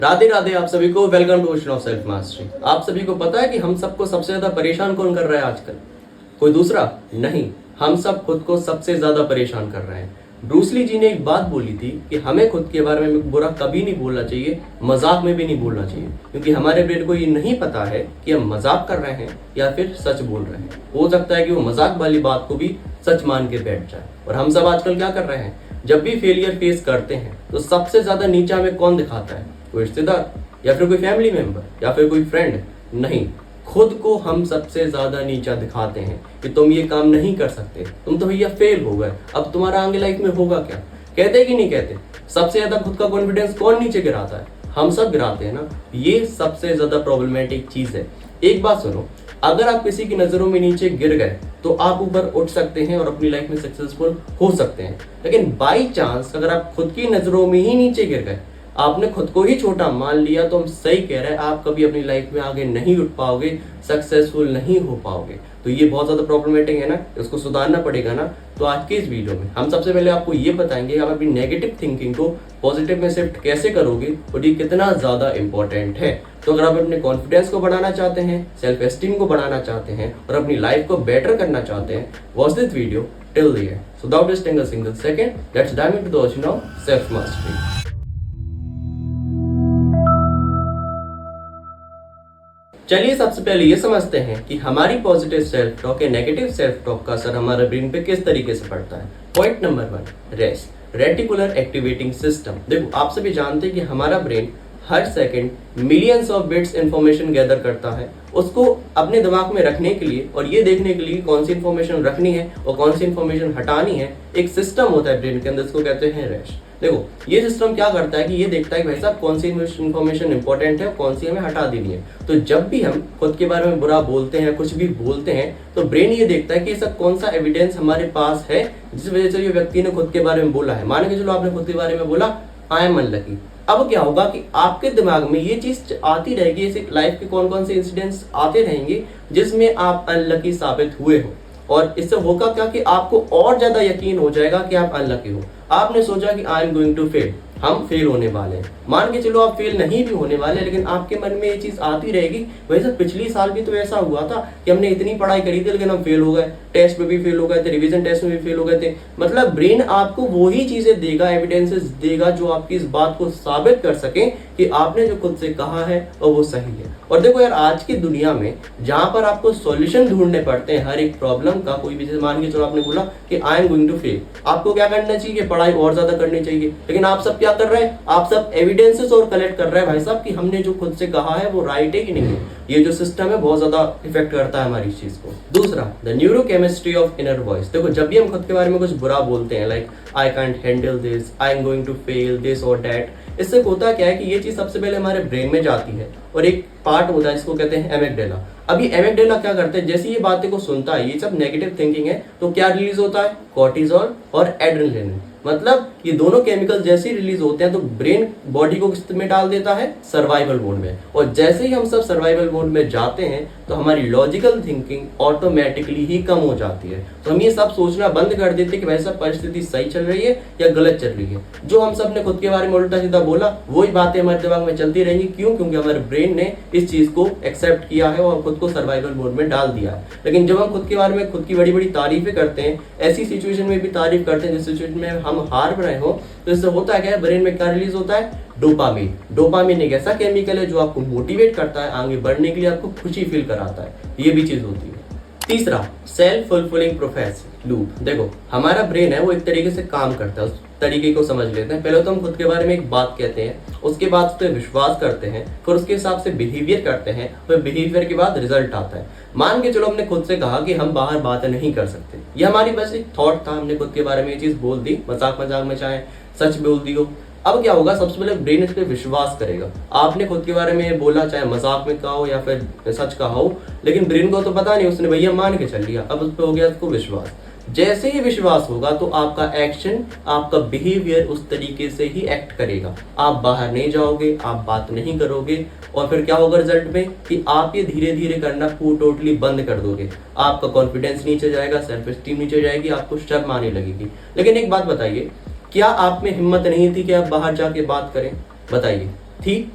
राधे राधे आप सभी को। Welcome to ocean of self mastery. आप सभी को पता है कि हम सबको सबसे ज्यादा परेशान कौन कर रहा है आजकल? कोई दूसरा नहीं, हम सब खुद को सबसे ज्यादा परेशान कर रहे हैं। ब्रूस ली जी ने एक बात बोली थी कि हमें खुद के बारे में बुरा कभी नहीं बोलना चाहिए, मजाक में भी नहीं बोलना चाहिए, क्योंकि हमारे ब्रेन को ये नहीं पता है कि हम मजाक कर रहे हैं या फिर सच बोल रहे हैं। हो सकता है कि वो मजाक वाली बात को भी सच मान के बैठ जाए। और हम सब आजकल क्या कर रहे हैं, जब भी फेलियर फेस करते हैं तो सबसे ज्यादा नीचा हमें कौन दिखाता है? कोई रिश्तेदार या फिर कोई फैमिली मेंबर या फिर कोई फ्रेंड? नहीं, खुद को हम सबसे ज्यादा नीचा दिखाते हैं कि तुम ये काम नहीं कर सकते, तुम तो भैया फेल हो गए, अब तुम्हारा आगे लाइफ में होगा क्या? कहते कि नहीं कहते? सबसे ज्यादा खुद का कॉन्फिडेंस कौन नीचे गिराता है? हम सब गिराते हैं ना। ये सबसे ज्यादा प्रॉब्लमेटिक चीज है। एक बात सुनो, अगर आप किसी की नजरों में नीचे गिर गए तो आप ऊपर उठ सकते हैं और अपनी लाइफ में सक्सेसफुल हो सकते हैं, लेकिन बाई चांस अगर आप खुद की नजरों में ही नीचे गिर गए, आपने खुद को ही छोटा मान लिया, तो हम सही कह रहे हैं, आप कभी अपनी लाइफ में आगे नहीं उठ पाओगे, सक्सेसफुल नहीं हो पाओगे। तो ये बहुत ज्यादा प्रॉब्लमेटिक है ना, इसको सुधारना पड़ेगा ना। तो आज के इस वीडियो में हम सबसे पहले आपको ये बताएंगे आप अपनी नेगेटिव थिंकिंग को पॉजिटिव में शिफ्ट कैसे करोगे और ये कितना ज्यादा इंपॉर्टेंट है। तो अगर आप अपने कॉन्फिडेंस को बढ़ाना चाहते हैं, सेल्फ एस्टीम को बढ़ाना चाहते हैं और अपनी लाइफ को बेटर करना चाहते हैं, watch this video till the end. So without wasting a single second, let's dive into the ocean of self mastery. चलिए सबसे पहले ये समझते हैं कि हमारी पॉजिटिव सेल्फ टॉक या नेगेटिव सेल्फ टॉक का असर हमारे ब्रेन पे किस तरीके से पड़ता है। Point number 1, rest, reticular activating system. देखो, आप सभी जानते हैं कि हमारा brain her second millions of bits information gather करता है, उसको अपने दिमाग में रखने के लिए और ये देखने के लिए कौन सी इंफॉर्मेशन रखनी है और कौन सी इंफॉर्मेशन हटानी है। एक सिस्टम होता है ब्रेन के अंदर, इसको कहते हैं रेस्ट। देखो, ये सिस्टम क्या करता है कि ये देखता है कि भाई साहब कौन सी इंफॉर्मेशन इंपॉर्टेंट है, कौन सी हमें हटा देनी है। तो जब भी हम खुद के बारे में बुरा बोलते हैं, कुछ भी बोलते हैं, तो ब्रेन ये देखता है कि ऐसा कौन सा एविडेंस हमारे पास है जिस वजह से ये व्यक्ति ने खुद के बारे में बोला है। मान के चलो आपने खुद के बारे में बोला आई एम अनलकी। अब क्या होगा कि आपके दिमाग में ये चीज आती रहेगी, ऐसे लाइफ के कौन कौन से इंसिडेंट्स आते रहेंगे जिसमें आप अनलकी साबित हुए हो, और इससे होगा क्या कि आपको और ज्यादा यकीन हो जाएगा कि आप अनलकी हो। आपने सोचा कि I am going to fail, हम फेल होने वाले हैं। मान के चलो आप फेल नहीं भी होने वाले, लेकिन आपके मन में ये चीज आती रहेगी, वैसे पिछली साल भी तो ऐसा हुआ था कि हमने इतनी पढ़ाई करी थी लेकिन हम फेल हो गए, टेस्ट में भी फेल हो गए थे, रिवीजन टेस्ट में भी फेल हो गए थे। मतलब ब्रेन आपको वही चीजें देगा, एविडेंसेस देगा जो आपकी इस बात को साबित कर सके कि आपने जो खुद से कहा है और वो सही है। और देखो यार, आज की दुनिया में जहां पर आपको सॉल्यूशन ढूंढने पड़ते हैं हर एक प्रॉब्लम का, कोई भी, जैसे मान के चलो आपने बोला कि I am going to fail, आपको क्या करना चाहिए? पढ़ाई और ज्यादा करनी चाहिए। लेकिन आप सब क्या कर रहे हैं? आप सब एविडेंसेस और कलेक्ट कर रहे हैं भाई साहब कि हमने जो खुद से कहा है वो राइट है कि नहीं है। ये जो सिस्टम है बहुत ज्यादा इफेक्ट करता है हमारी इस चीज को। दूसरा, the neurochemistry of inner voice. देखो, जब भी हम खुद के बारे में कुछ बुरा बोलते हैं, like I can't handle this, I am going to fail this और दैट, इससे होता क्या है कि ये चीज सबसे पहले हमारे ब्रेन में जाती है और एक पार्ट होता है जिसको कहते हैं एमिगडाला। अभी एमिगडाला क्या करते हैं, जैसे ये बातें को सुनता है, ये सब नेगेटिव थिंकिंग है, तो क्या रिलीज होता है? कॉर्टिसोल और एड्रेनलिन। मतलब ये दोनों केमिकल जैसे ही रिलीज होते हैं तो ब्रेन बॉडी को किस में डाल देता है? सर्वाइवल मोड में। और जैसे ही हम सब सर्वाइवल मोड में जाते हैं तो हमारी लॉजिकल थिंकिंग ऑटोमेटिकली ही कम हो जाती है। तो हम ये सब सोचना बंद कर देते हैं कि भाई साहब परिस्थिति सही चल रही है या गलत चल रही है। जो हम सब ने खुद के बारे में उल्टा सीधा बोला वही बातें हमारे दिमाग में चलती रहेंगी। क्यों? क्योंकि हमारे ब्रेन ने इस चीज को एक्सेप्ट किया है और खुद को सर्वाइवल मोड में डाल दिया है। लेकिन जब हम खुद के बारे में खुद की बड़ी बड़ी तारीफें करते हैं, ऐसी सिचुएशन में भी तारीफ करते हैं जिस सिचुएशन में हम हार रहे हो, तो इससे होता है क्या? ब्रेन में क्या रिलीज होता है? डोपामिन। डोपामिन एक ऐसा केमिकल है जो आपको मोटिवेट करता है, आगे बढ़ने के लिए आपको खुशी फील कराता है। ये भी चीज होती है। तीसरा, सेल्फ फुलफिलिंग प्रोफेसी लूप। देखो, हमारा ब्रेन है वो एक तरीके से काम करता है, उस तरीके को समझ लेते हैं। पहले तो हम खुद के बारे में एक बात कहते हैं, उसके बाद उस पर विश्वास करते हैं, फिर उसके हिसाब से बिहेवियर करते हैं, फिर बिहेवियर के बाद रिजल्ट आता है। मान के चलो हमने खुद से कहा कि हम बाहर बात नहीं कर सकते, ये हमारी बस एक थॉट था, हमने खुद के बारे में ये चीज बोल दी, मजाक मजाक में चाहे सच बोल दी हो। अब क्या होगा? सबसे पहले ब्रेन इस पे विश्वास करेगा। आपने खुद के बारे में बोला, चाहे मजाक में कहा हो या फिर सच कहा हो, लेकिन ब्रेन को तो पता नहीं, उसने भैया मान के चल लिया। अब उस पर हो गया उसको विश्वास। जैसे ही विश्वास होगा तो आपका एक्शन, आपका बिहेवियर उस तरीके से ही एक्ट करेगा। आप बाहर नहीं जाओगे, आप बात नहीं करोगे, और फिर क्या होगा रिजल्ट में कि आप ये धीरे धीरे करना टोटली बंद कर दोगे। आपका कॉन्फिडेंस नीचे जाएगा, सेल्फ एस्टीम नीचे जाएगी, आपको शर्म आने लगेगी। लेकिन एक बात बताइए, क्या आप में हिम्मत नहीं थी कि आप बाहर जाके बात करें? बताइए, थी?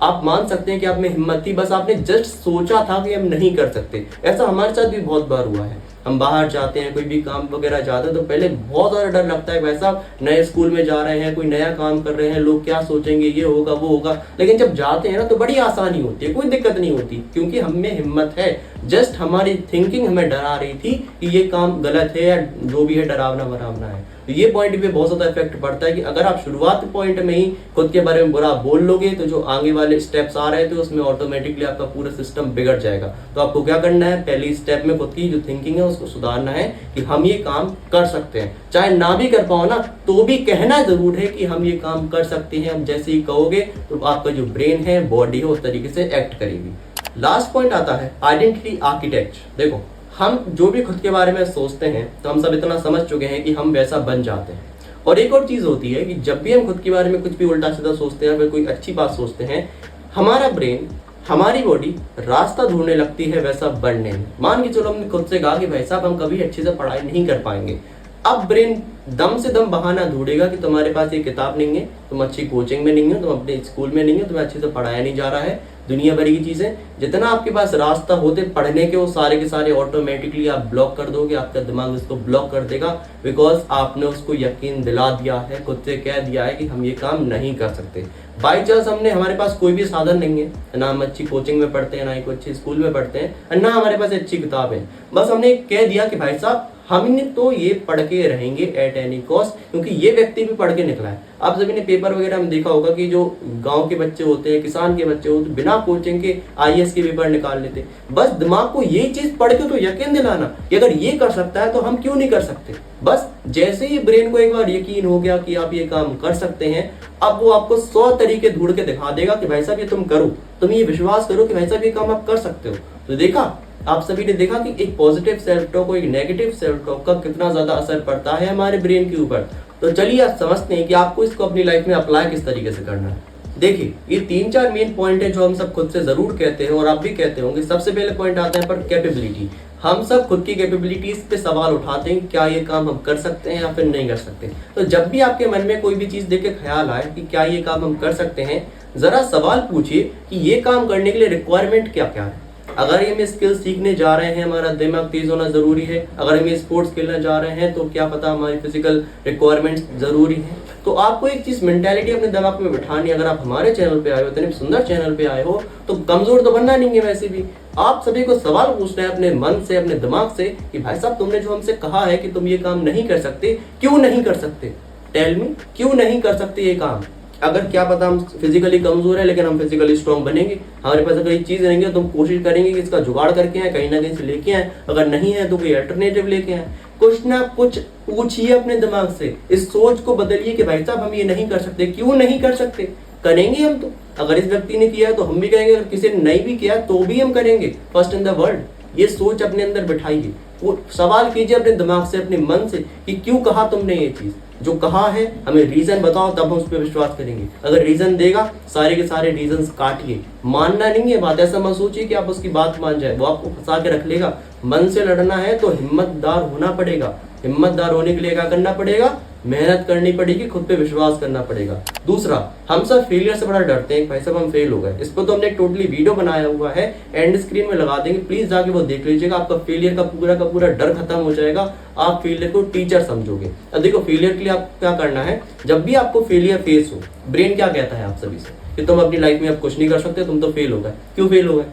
आप मान सकते हैं कि आप में हिम्मत थी, बस आपने जस्ट सोचा था कि हम नहीं कर सकते। ऐसा हमारे साथ भी बहुत बार हुआ है। हम बाहर जाते हैं, कोई भी काम वगैरह जाते हैं तो पहले बहुत ज़्यादा डर लगता है, वैसा नए स्कूल में जा रहे हैं, कोई नया काम कर रहे हैं, लोग क्या सोचेंगे, ये होगा वो होगा। लेकिन जब जाते हैं ना तो बड़ी आसानी होती है, कोई दिक्कत नहीं होती, क्योंकि हम में हिम्मत है। जस्ट हमारी थिंकिंग हमें डरा रही थी कि ये काम गलत है या जो भी है डरावना वरावना है। तो ये पॉइंट पे बहुत ज़्यादा इफेक्ट पड़ता है कि अगर आप शुरुआत पॉइंट में ही खुद के बारे में बुरा बोल लोगे तो जो आगे वाले स्टेप्स आ रहे थे उसमें ऑटोमेटिकली आपका पूरा सिस्टम बिगड़ जाएगा। तो आपको क्या करना है, पहली स्टेप में खुद की जो थिंकिंग है उसको सुधारना है कि हम ये काम कर सकते हैं। चाहे ना भी कर पाओ ना तो भी कहना जरूर है कि हम ये काम कर सकते हैं। हम जैसे ही कहोगे तो आपका जो ब्रेन है, बॉडी है, उस तरीके से एक्ट करेगी। लास्ट पॉइंट आता है आइडेंटिटी आर्किटेक्ट। देखो, हम जो भी खुद के बारे में सोचते हैं तो हम सब इतना समझ चुके हैं कि हम वैसा बन जाते हैं। और एक और चीज होती है कि जब भी हम खुद के बारे में कुछ भी उल्टा सीधा सोचते हैं, फिर कोई अच्छी बात सोचते हैं, हमारा ब्रेन, हमारी बॉडी रास्ता ढूंढने लगती है वैसा बनने में। मान के चलो हमने खुद से कहा कि भाई साहब हम कभी अच्छे से पढ़ाई नहीं कर पाएंगे। अब ब्रेन दम से दम बहाना ढूंढेगा कि तुम्हारे पास ये किताब नहीं है, तुम अच्छी कोचिंग में नहीं हो, तुम अपने स्कूल में नहीं हो, तुम्हें अच्छे से पढ़ाया नहीं जा रहा है, दुनिया भर की चीजें। जितना आपके पास रास्ता होते पढ़ने के वो सारे के सारे ऑटोमेटिकली आप ब्लॉक कर दोगे, आपका दिमाग उसको ब्लॉक कर देगा, बिकॉज आपने उसको यकीन दिला दिया है, खुद से कह दिया है कि हम ये काम नहीं कर सकते। बाई चांस हमने, हमारे पास कोई भी साधन नहीं है, ना हम अच्छी कोचिंग में पढ़ते हैं, ना ही कोई अच्छी स्कूल में पढ़ते हैं, ना हमारे पास अच्छी किताब है, बस हमने कह दिया कि भाई साहब हमने तो ये पढ़ के रहेंगे एट एनी कॉस्ट, क्योंकि ये व्यक्ति भी पढ़ के निकला है। आप सभी ने पेपर वगैरह में देखा होगा कि जो गांव के बच्चे होते हैं, किसान के बच्चे होते हैं, बिना कोचिंग के आईएएस के पेपर निकाल लेते। बस दिमाग को ये चीज पढ़ के तो यकीन दिलाना कि अगर ये कर सकता है तो हम क्यों नहीं कर सकते। बस जैसे ही ब्रेन को एक बार यकीन हो गया कि आप ये काम कर सकते हैं, अब वो आपको 100 तरीके ढूंढ के दिखा देगा कि भाई साहब ये तुम करो, तुम ये विश्वास करो कि भाई साहब ये काम आप कर सकते हो। तो देखा, आप सभी ने देखा कि एक पॉजिटिव सेल्फ टॉक और एक नेगेटिव सेल्फ टॉक का कितना ज्यादा असर पड़ता है हमारे ब्रेन के ऊपर। तो चलिए आप समझते हैं कि आपको इसको अपनी लाइफ में अप्लाई किस तरीके से करना है। देखिए, ये 3-4 मेन पॉइंट है जो हम सब खुद से जरूर कहते हैं और आप भी कहते होंगे। सबसे पहले पॉइंट आता है पर कैपेबिलिटी। हम सब खुद की कैपेबिलिटीज पे सवाल उठाते हैं, क्या ये काम हम कर सकते हैं या फिर नहीं कर सकते। तो जब भी आपके मन में कोई भी चीज देख के ख्याल आए कि क्या ये काम हम कर सकते हैं, जरा सवाल पूछिए कि ये काम करने के लिए रिक्वायरमेंट क्या क्या है। अगर ये हम स्किल सीखने जा रहे हैं, हमारा दिमाग तेज होना जरूरी है। अगर हम स्पोर्ट्स खेलने जा रहे हैं तो क्या पता हमारी फिजिकल रिक्वायरमेंट्स जरूरी है। तो आपको एक चीज मेंटालिटी अपने दिमाग में बिठानी। अगर आप हमारे चैनल पे आए हो, इतने सुंदर चैनल पे आए हो, तो कमजोर तो बनना नहीं है। वैसे भी आप सभी को सवाल पूछना है अपने मन से, अपने दिमाग से कि भाई साहब तुमने जो हमसे कहा है कि तुम ये काम नहीं कर सकते, क्यों नहीं कर सकते, टेल मी, क्यों नहीं कर सकते ये काम। अगर क्या पता हम फिजिकली कमजोर है लेकिन हम फिजिकली स्ट्रॉन्ग बनेंगे, हमारे पास अगर ये चीज रहेंगे तो हम कोशिश करेंगे कि इसका जुगाड़ करके आए, कहीं ना कहीं से लेके आए। अगर नहीं है तो कोई अल्टरनेटिव लेके आए। कुछ ना कुछ पूछिए अपने दिमाग से, इस सोच को बदलिए कि भाई साहब हम ये नहीं कर सकते, क्यों नहीं कर सकते, करेंगे हम तो। अगर इस व्यक्ति ने किया है तो हम भी करेंगे, अगर किसी ने नहीं भी किया तो भी हम करेंगे, फर्स्ट इन द वर्ल्ड। ये सोच अपने अंदर बिठाइए, वो सवाल कीजिए अपने दिमाग से, अपने मन से कि क्यों कहा तुमने ये चीज, जो कहा है हमें रीजन बताओ, तब हम उस पर विश्वास करेंगे। अगर रीजन देगा, सारे के सारे रीजन काटिए। मानना नहीं है बात, ऐसा मत सोचिए कि आप उसकी बात मान जाए, वो आपको फंसा के रख लेगा। मन से लड़ना है तो हिम्मतदार होना पड़ेगा। हिम्मतदार होने के लिए क्या करना पड़ेगा, मेहनत करनी पड़ेगी, खुद पे विश्वास करना पड़ेगा। दूसरा, हम सब फेलियर से बड़ा डरते हैं, भाई साहब हम फेल हो गए। इस पर तो हमने टोटली वीडियो बनाया हुआ है, एंड स्क्रीन में लगा देंगे, प्लीज जाके वो देख लीजिएगा। आपका फेलियर का पूरा डर खत्म हो जाएगा, आप फेलियर को टीचर समझोगे। अब देखो, फेलियर के लिए आप क्या करना है, जब भी आपको फेलियर फेस हो, ब्रेन क्या कहता है आप सभी से कि तुम अपनी लाइफ में अब कुछ नहीं कर सकते, तुम तो फेल हो गए। क्यों फेल हो गए,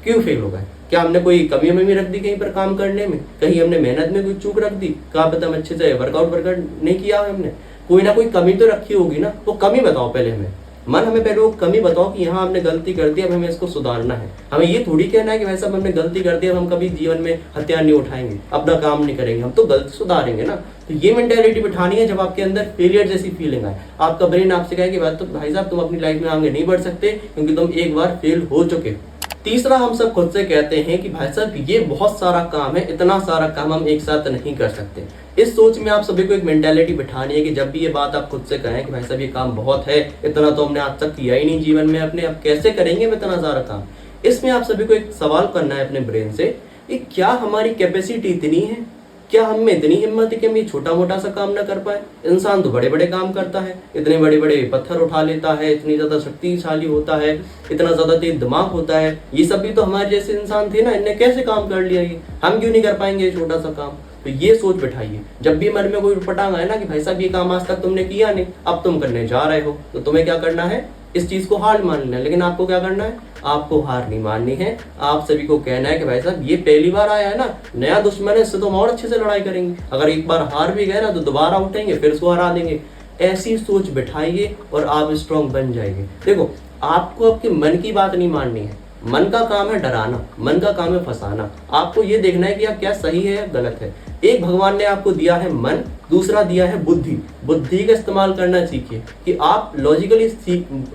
क्यों फेल हो गए? क्या हमने कोई कमी में रख दी कहीं पर काम करने में, कहीं हमने मेहनत में कोई चूक रख दी, क्या पता हम अच्छे से वर्कआउट नहीं किया हमने, कोई ना कोई कमी तो रखी होगी ना। वो कमी बताओ पहले हमें पहले वो कमी बताओ कि यहाँ हमने गलती कर दी, अब हमें इसको सुधारना है। हमें ये थोड़ी कहना है कि वैसा हमने गलती कर दी, अब हम कभी जीवन में हथियार नहीं उठाएंगे, अपना काम नहीं करेंगे, हम तो गलती सुधारेंगे ना। तो ये मेंटालिटी बिठानी है। जब आपके अंदर फेलियर जैसी फीलिंग आए, आपका ब्रेन आपसे कहे कि भाई साहब तुम अपनी लाइफ में आगे नहीं बढ़ सकते क्योंकि तुम एक बार फेल हो चुके। तीसरा, हम सब खुद से कहते हैं कि भाई साहब ये बहुत सारा काम है, इतना सारा काम हम एक साथ नहीं कर सकते। इस सोच में आप सभी को एक मेंटालिटी बिठानी है कि जब भी ये बात आप खुद से कहें कि भाई साहब ये काम बहुत है, इतना तो हमने आज तक किया ही नहीं जीवन में अपने, अब कैसे करेंगे इतना सारा काम। इसमें आप सभी को एक सवाल करना है अपने ब्रेन से कि क्या हमारी कैपेसिटी इतनी है क्या हम में इतनी हिम्मत है कि हम ये छोटा मोटा सा काम ना कर पाए? इंसान तो बड़े बड़े काम करता है, इतने बड़े बड़े पत्थर उठा लेता है, इतनी ज्यादा शक्तिशाली होता है, इतना ज्यादा तेज दिमाग होता है। ये सब भी तो हमारे जैसे इंसान थे ना, इनने कैसे काम कर लिया ये, हम क्यों नहीं कर पाएंगे ये छोटा सा काम? तो ये सोच बैठाइए। जब भी मन में कोई पटांग आए ना कि भाई साहब ये काम आज तक तुमने किया नहीं, अब तुम करने जा रहे हो, तो तुम्हें क्या करना है? इस चीज को हार मान लेना है। लेकिन आपको क्या करना है? आपको हार नहीं माननी है। आप सभी को कहना है कि भाई साहब ये पहली बार आया है ना, नया दुश्मन है, इससे तो हम और अच्छे से लड़ाई करेंगे। अगर एक बार हार भी गए ना तो दोबारा उठेंगे, फिर उसको हरा देंगे। ऐसी सोच बिठाइए और आप स्ट्रांग बन जाएंगे। देखो, आपको आपके मन की बात नहीं माननी है। मन का काम है डराना, मन का काम है फंसाना। आपको ये देखना है कि आप क्या सही है या गलत है। एक भगवान ने आपको दिया है मन, दूसरा दिया है बुद्धि। बुद्धि का इस्तेमाल करना सीखिए कि आप लॉजिकली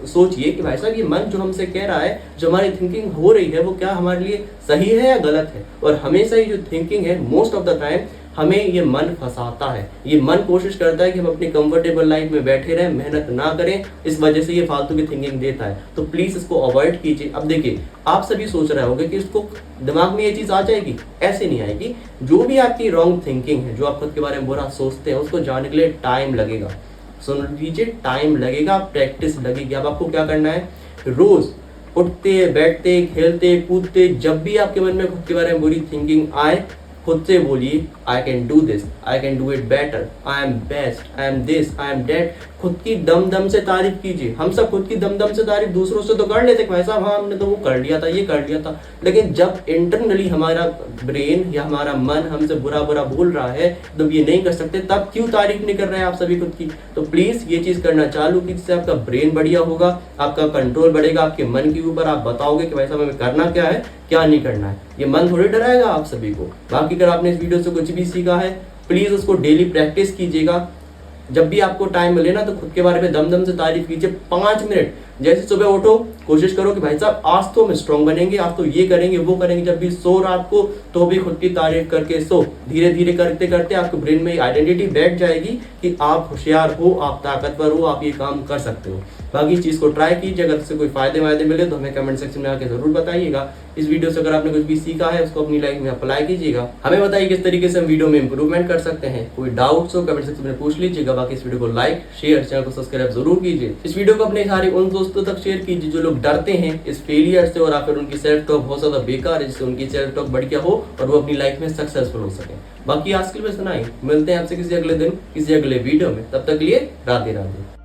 सोचिए कि भाई साहब ये मन जो हमसे कह रहा है, जो हमारी थिंकिंग हो रही है, वो क्या हमारे लिए सही है या गलत है। और हमेशा ये जो थिंकिंग है, मोस्ट ऑफ द टाइम हमें ये मन फंसाता है। ये मन कोशिश करता है कि हम अपनी कंफर्टेबल लाइफ में बैठे रहें, मेहनत ना करें, इस वजह से ये फालतू की थिंकिंग देता है। तो प्लीज इसको अवॉइड कीजिए। अब देखिए, आप सभी सोच रहे होंगे कि इसको दिमाग में ये चीज आ जाएगी, ऐसे नहीं आएगी। जो भी आपकी रॉन्ग थिंकिंग है, जो आप खुद के बारे में बुरा सोचते हैं, उसको जानने के लिए टाइम लगेगा। सुन लीजिए, टाइम लगेगा, प्रैक्टिस लगेगी। अब आपको क्या करना है? रोज उठते बैठते खेलते कूदते जब भी आपके मन में खुद के बारे में बुरी थिंकिंग आए, खुद से बोलिए I can do this, I can do it better, I am best, I am this, I M that. खुद की दम दम से तारीफ कीजिए। हम सब खुद की दम दम से तारीफ दूसरों से तो कर लेते भाई साहब, हाँ हमने तो वो कर लिया था, ये कर लिया था। लेकिन जब इंटरनली हमारा ब्रेन या हमारा मन हमसे बुरा बुरा बोल रहा है, तो ये नहीं कर सकते, तब क्यों तारीफ नहीं कर रहे हैं आप सभी खुद की? तो प्लीज ये चीज करना चालू की, जिससे आपका ब्रेन बढ़िया होगा, आपका कंट्रोल बढ़ेगा आपके मन के ऊपर। आप बताओगे कि भाई साहब हमें करना क्या है, क्या नहीं करना है। ये मन थोड़ी डराएगा आप सभी को। बाकी अगर आपने इस वीडियो से कुछ भी सीखा है, प्लीज उसको डेली प्रैक्टिस कीजिएगा। जब भी आपको टाइम मिले ना, तो खुद के बारे में दम दम से तारीफ कीजिए 5 मिनट। जैसे सुबह उठो, कोशिश करो कि भाई साहब आज तो हम स्ट्रांग बनेंगे, आज तो ये करेंगे वो करेंगे। जब भी सो रात को, तो भी खुद की तारीफ करके सो। धीरे धीरे करते करते आपके ब्रेन में आइडेंटिटी बैठ जाएगी कि आप होशियार हो, आप ताकतवर हो, आप ये काम कर सकते हो। बाकी इस चीज को ट्राई कीजिए। अगर इससे कोई फायदे वायदे मिले तो हमें कमेंट सेक्शन में आके जरूर बताइएगा। इस वीडियो से अगर आपने कुछ भी सीखा है, उसको अपनी लाइफ में अप्लाई कीजिएगा। हमें बताइए किस तरीके से हम वीडियो में इंप्रूवमेंट कर सकते हैं। कोई डाउट्स हो कमेंट सेक्शन में पूछ लीजिएगा। बाकी इस वीडियो को लाइक शेयर, चैनल को सब्सक्राइब जरूर कीजिए। इस वीडियो को अपने सारे उन दोस्तों तक शेयर कीजिए जो लोग डरते हैं इस फेलियर से, और फिर उनकी सेल्फ टॉक बहुत ज्यादा बेकार है, जिससे उनकी सेल्फ टॉक बढ़िया हो और वो अपनी लाइफ में सक्सेसफुल हो सके। बाकी आज के लिए बस इतना ही। मिलते हैं आपसे किसी अगले दिन किसी अगले वीडियो में। तब तक के लिए राधे राधे।